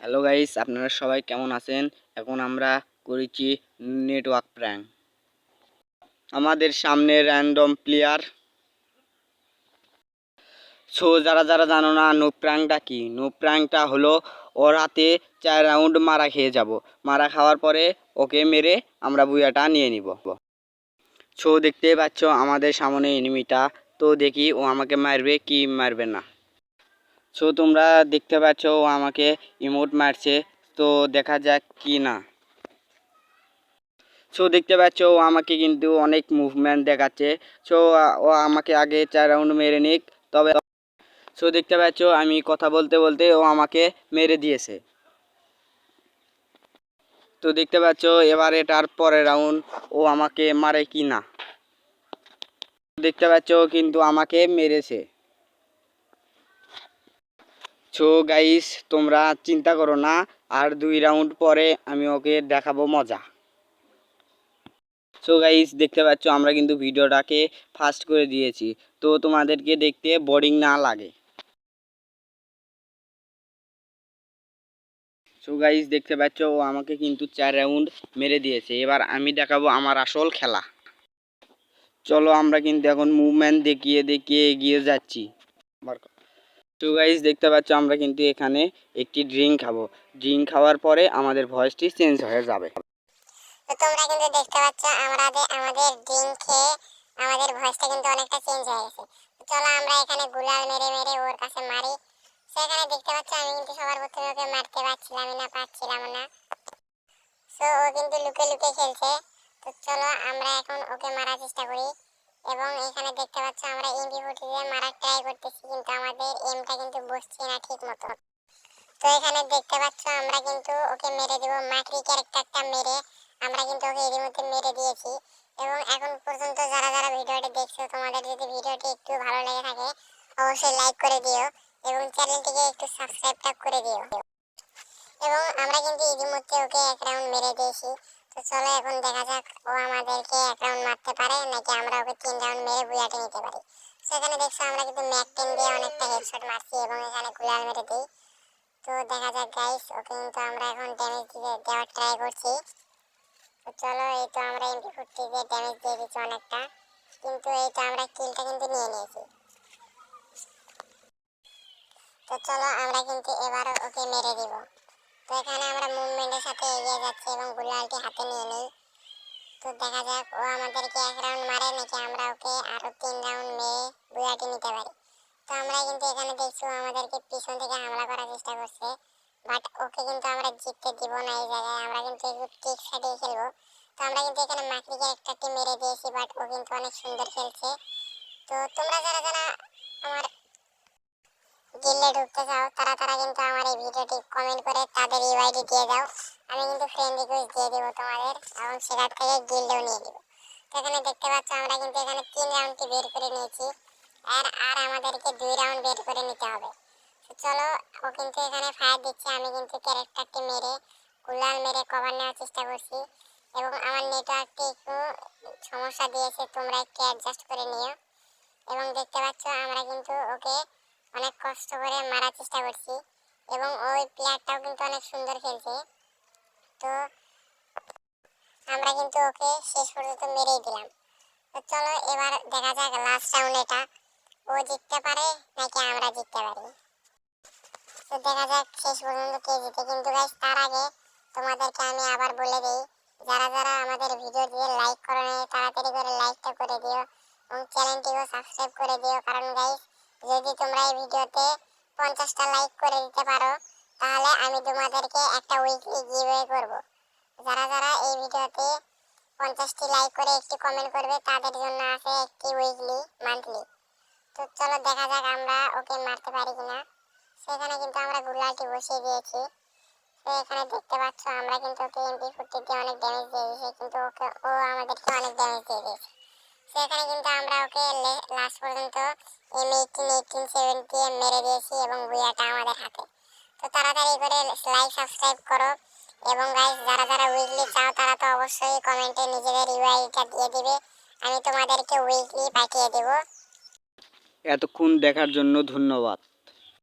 Hello guys, আপনারা সবাই কেমন আছেন? এখন আমরা করেছি নেটওয়ার্ক প্র্যাঙ্ক। আমাদের সামনে র্যান্ডম প্লেয়ার। সো যারা যারা জানো না নো প্র্যাঙ্কটা কি, নো প্র্যাঙ্কটা হলো ওর হাতে 4 রাউন্ড মারা খেয়ে যাব। মারা খাওয়ার পরে ওকে মেরে আমরা বুয়াটা নিয়ে নিব। সো দেখতেই পাচ্ছ আমাদের সামনে এনিমিটা। তো দেখি ও আমাকে মারবে কি মারবে না। সো তোমরা দেখতে পাচ্ছ ও আমাকে ইমোট মারছে। তো দেখা যাক কি না। সো দেখতে পাচ্ছ ও আমাকে কিন্তু অনেক মুভমেন্ট দেখাচ্ছে। সো ও আমাকে আগে 4 রাউন্ড মেরে নিক তবে। সো দেখতে পাচ্ছ আমি কথা বলতে বলতে ও আমাকে মেরে দিয়েছে। তো দেখতে পাচ্ছ এবার এটার পরের রাউন্ড ও আমাকে মারে কি না। দেখতে পাচ্ছ কিন্তু আমাকে মেরেছে। সো গাইস তোমরা চিন্তা করো না, আর 2 রাউন্ড পরে আমি ওকে দেখাবো মজা। সো গাইস দেখতে পাচ্ছ আমরা কিন্তু ভিডিওটাকে ফাস্ট করে দিয়েছি, তো তোমাদেরকে দেখতে বোরিং না লাগে। সো গাইস দেখতে পাচ্ছ ও আমাকে কিন্তু 4 রাউন্ড মেরে দিয়েছে। এবার আমি দেখাবো আমার আসল খেলা। চলো আমরা কিন্তু এখন মুভমেন্ট দেখিয়ে দেখিয়ে এগিয়ে যাচ্ছি। সো গাইস দেখতে পাচ্ছ আমরা কিন্তু এখানে একটি ড্রিঙ্ক খাবো। ড্রিঙ্ক খাওয়ার পরে আমাদের ভয়েসটি চেঞ্জ হয়ে যাবে। তো তোমরা কিন্তু দেখতে পাচ্ছ আমাদের ড্রিঙ্ক খেয়ে আমাদের ভয়েসটা কিন্তু অনেকটা চেঞ্জ হয়ে গেছে। তো চলো আমরা এখানে গুলাল মেরে মেরে ওর কাছে মারি। সেখানে দেখতে পাচ্ছ আমি কিন্তু সবার প্রথমে ওকে মারতে পারছিলাম না। সো ও কিন্তু লুকে লুকে খেলছে। তো চলো আমরা এখন ওকে মারার চেষ্টা করি। এবং এখানে দেখতে পাচ্ছ আমরা এমপি40 দিয়ে মারার ট্রাই করতেছি, কিন্তু আমাদের এমটা কিন্তু বসছে না ঠিক মতো। তো এখানে দেখতে পাচ্ছ আমরা কিন্তু ওকে মেরে দেব। মাকড়ি ক্যারেক্টারটা মেরে আমরা কিন্তু ওকে এর মধ্যে মেরে দিয়েছি। এবং এখন পর্যন্ত যারা যারা ভিডিওটি দেখছো, তোমাদের যদি ভিডিওটি একটু ভালো লেগে থাকে অবশ্যই লাইক করে দিও এবং চ্যানেলটিকে একটু সাবস্ক্রাইব করে দিও। এবং আমরা কিন্তু ইতিমধ্যে ওকে 1 রাউন্ড মেরে দিয়েছি। তো চলো এখন দেখা যাক ও আমাদেরকে 1 রাউন্ড মারতে পারে নাকি আমরা ওকে 3 রাউন্ড মেরে বুয়াটে নিতে পারি। সেখানে দেখছো আমরা কিন্তু ম্যাক 10 দিয়ে অনেকটা হেডশট মারছি এবং এখানে গুলাল মেরে দিই। তো দেখা যাক গাইস, ওকে কিন্তু আমরা এখন ড্যামেজ দেওয়ার ট্রাই করছি। তো চলো এই তো আমরা এমপি40 দিয়ে ড্যামেজ দিয়ে দিচ্ছি অনেকটা, কিন্তু এই তো আমরা কিলটা কিন্তু নিয়ে নিয়েছি। তো চলো আমরা কিন্তু এবার ওকে মেরে দিব। তো এখানে আমরা মুভমেন্টের সাথে এগিয়ে যাচ্ছি এবং গুলালটি হাতে নিয়ে নিই। তো দেখা যাক ও আমাদেরকে 1 রাউন্ড মারে নাকি আমরা ওকে আরো 3 রাউন্ড মেরে বুয়াটি নিতে পারি। তো আমরা কিন্তু এখানে দেখছি আমাদেরকে পিছন থেকে হামলা করার চেষ্টা করছে, বাট ওকে কিন্তু আমরা জিততে দিব না। এই জায়গায় আমরা কিন্তু একটু ট্রিক সাজিয়ে খেলবো। তো আমরা কিন্তু এখানে মাকড়ি ক্যারেক্টারটি মেরে দিয়েছি, বাট ও কিন্তু অনেক সুন্দর খেলছে। তো তোমরা যারা যারা আমার গিল্ডে ঢুকতে চাও তারা তারা কিন্তু আমার এই ভিডিওটি কমেন্ট করে তাদের ইউআইডি দিয়ে দাও। আমি কিন্তু ফ্রেন্ড রিকোয়েস্ট দিয়ে দেবো তোমাদের এবং সেখান থেকে গিল্ডেও নিয়ে দেবো। তো এখানে দেখতে পাচ্ছ আমরা কিন্তু এখানে 3 রাউন্ডটি বের করে নিয়েছি, আর আমাদেরকে 2 রাউন্ড বের করে নিতে হবে। তো চলো ও কিন্তু এখানে ফায়ার দিচ্ছে, আমি কিন্তু ক্যারেক্টারটি মেরে গুলাল মেরে কভার নেওয়ার চেষ্টা করছি। এবং আমার নেটওয়ার্কটি একটু সমস্যা দিয়েছে, তোমরা একটু অ্যাডজাস্ট করে নিও। এবং দেখতে পাচ্ছ আমরা কিন্তু ওকে অনেক কষ্ট করে মারার চেষ্টা করছি এবং ওই প্লেয়ারটাও কিন্তু অনেক সুন্দর খেলছে। তো আমরা কিন্তু ওকে শেষ পর্যন্ত মেরেই দিলাম। তো চলো এবার দেখা যাক লাস্ট রাউন্ড এটা ও জিততে পারে নাকি আমরা জিততে পারি। তো দেখা যাক শেষ পর্যন্ত কে জিতে। কিন্তু গাইস তার আগে তোমাদেরকে আমি আবার বলে দিই, যারা যারা আমাদের ভিডিও দিয়ে লাইক করো নাই তাড়াতাড়ি করে লাইকটা করে দিও এবং চ্যানেলটিকেও সাবস্ক্রাইব করে দিও। কারণ গাইস যদি তোমরা এই ভিডিওতে 50টা লাইক করে দিতে পারো তাহলে আমি তোমাদেরকে একটা উইকলি গিভওয়ে করব। যারা যারা এই ভিডিওতে 50টি লাইক করে একটি কমেন্ট করবে তাদের জন্য আছে একটি উইকলি মান্থলি। তো চলো দেখা যাক আমরা ওকে মারতে পারি কিনা। সেখানে কিন্তু আমরা গুলালটি বসিয়ে দিয়েছি। তো এখানে দেখতে পাচ্ছ আমরা কিন্তু ওকে এমপি40 দিয়ে অনেক ড্যামেজ দিয়ে দিয়েছি, কিন্তু ও আমাদেরকে অনেক ড্যামেজ দিয়ে দিয়েছে। সেখানে কিন্তু আমরা ওকে লাস্ট পর্যন্ত M18 18 70 মেরে দিয়েছি এবং বুয়াটা আমাদের হাতে। তো তাড়াতাড়ি করে লাইক সাবস্ক্রাইব করো এবং গাইস যারা যারা উইকলি চাও তারা তো অবশ্যই কমেন্টে নিজেদের ইউআইডিটা দিয়ে দিবে, আমি তোমাদেরকে উইকলি পাঠিয়ে দেব। এতক্ষণ দেখার জন্য ধন্যবাদ।